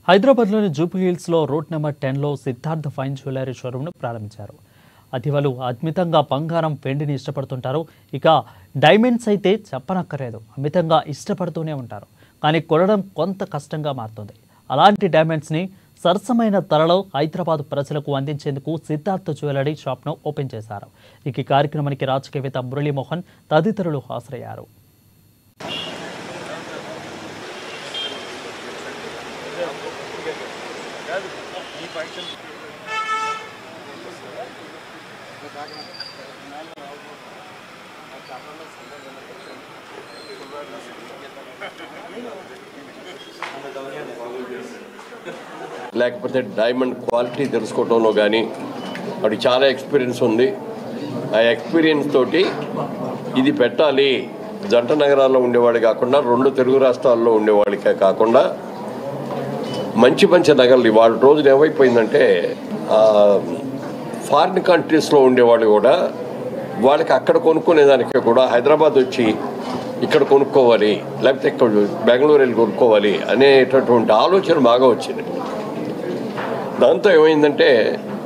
హైదరాబాద్లోని జూబ్లీ హిల్స్లో road number 10లో సిద్ధార్థ ఫైన్ జ్యువెలరీ షోరూమ్ను ప్రారంభించారు. అతివలు అద్మితంగా బంగారం వెండిని ఇష్టపడుతుంటారు. ఇక డైమండ్స్ అయితే చెప్పనక్కర్లేదు, అమితంగా ఇష్టపడుతూనే ఉంటారు. కానీ కొనడం కొంత కష్టంగా మారుతుంది. అలాంటి డైమండ్స్ని సరసమైన ధరలో హైదరాబాద్ ప్రజలకు అందించేందుకు సిద్ధార్థ జ్యువెలరీ షాప్ను ఓపెన్ చేశారు. ఈ కార్యక్రమానికి రాజకీయవేత్త మురళీమోహన్ తదితరులు హాజరయ్యారు. లేకపోతే డైమండ్ క్వాలిటీ తెలుసుకోవడంలో కానీ వాడికి చాలా ఎక్స్పీరియన్స్ ఉంది. ఆ ఎక్స్పీరియన్స్ తోటి ఇది పెట్టాలి, జంట నగరాల్లో ఉండేవాడు కాకుండా 2 తెలుగు రాష్ట్రాల్లో ఉండేవాడికే కాకుండా మంచి మంచి నగరాలు ఇవాళ రోజున ఏమైపోయిందంటే ఫారిన్ కంట్రీస్లో ఉండేవాళ్ళు కూడా వాళ్ళకి అక్కడ కొనుక్కునేదానికి కూడా హైదరాబాద్ వచ్చి ఇక్కడ కొనుక్కోవాలి, లేకపోతే ఇక్కడ బెంగళూరు వెళ్ళి కొనుక్కోవాలి అనేటటువంటి ఆలోచన బాగా వచ్చింది. దాంతో ఏమైందంటే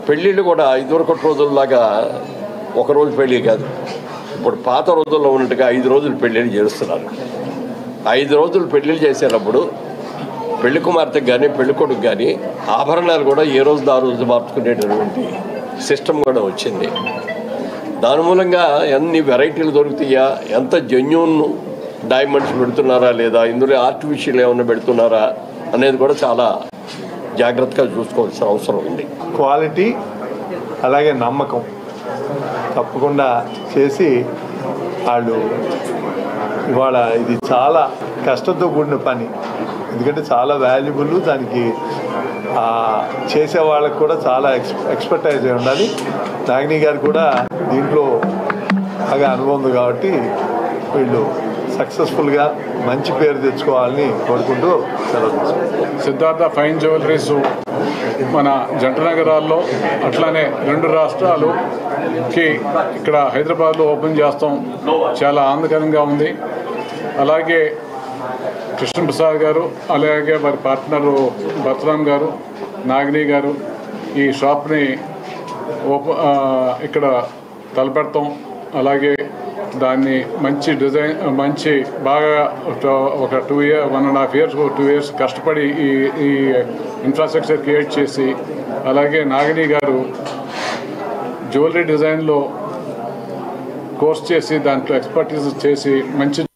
పెళ్ళిళ్ళు కూడా ఇదివరకటి రోజుల్లాగా ఒకరోజు పెళ్ళి కాదు, ఇప్పుడు పాత రోజుల్లో ఉన్నట్టుగా 5 రోజులు పెళ్ళిళ్ళు చేస్తున్నారు. 5 రోజులు పెళ్ళిళ్ళు చేసేటప్పుడు పెళ్లి కుమార్తెకు కానీ పెళ్లి కొడుకు కానీ ఆభరణాలు కూడా ఏ రోజు ఆ రోజు మార్చుకునేటటువంటి సిస్టమ్ కూడా వచ్చింది. దాని మూలంగా ఎన్ని వెరైటీలు దొరుకుతాయా, ఎంత జెన్యూన్ డైమండ్స్ పెడుతున్నారా లేదా, ఇందులో ఆర్టిఫిషియల్ ఏమైనా పెడుతున్నారా అనేది కూడా చాలా జాగ్రత్తగా చూసుకోవాల్సిన అవసరం ఉంది. క్వాలిటీ అలాగే నమ్మకం తప్పకుండా చేసి వాళ్ళు ఇవాళ ఇది చాలా కష్టంతో కూడిన పని, ఎందుకంటే చాలా వాల్యుబుల్, దానికి చేసే వాళ్ళకు కూడా చాలా ఎక్స్పర్టైజ్ ఉండాలి. నాగిని గారు కూడా దీంట్లో బాగా అనుభవం ఉంది కాబట్టి వీళ్ళు సక్సెస్ఫుల్గా మంచి పేరు తెచ్చుకోవాలని కోరుకుంటూ సెలవు తీసుకుంటాం. సిద్ధార్థ ఫైన్ జ్యువెలరీస్ మన జంట నగరాల్లో అట్లానే 2 రాష్ట్రాలకి ఇక్కడ హైదరాబాద్లో ఓపెన్ చేస్తాం, చాలా ఆనందకరంగా ఉంది. అలాగే కృష్ణప్రసాద్ గారు అలాగే వారి పార్ట్నరు భరతరామ్ గారు, నాగిని గారు ఈ షాప్ని ఇక్కడ తలపెడతాం. అలాగే దాన్ని మంచి డిజైన్ మంచి బాగా ఒక 1.5 years 2 years కష్టపడి ఈ ఇన్ఫ్రాస్ట్రక్చర్ క్రియేట్ చేసి, అలాగే నాగిని గారు జ్యువెలరీ డిజైన్లో కోర్స్ చేసి దాంట్లో ఎక్స్పర్టీస్ చేసి మంచి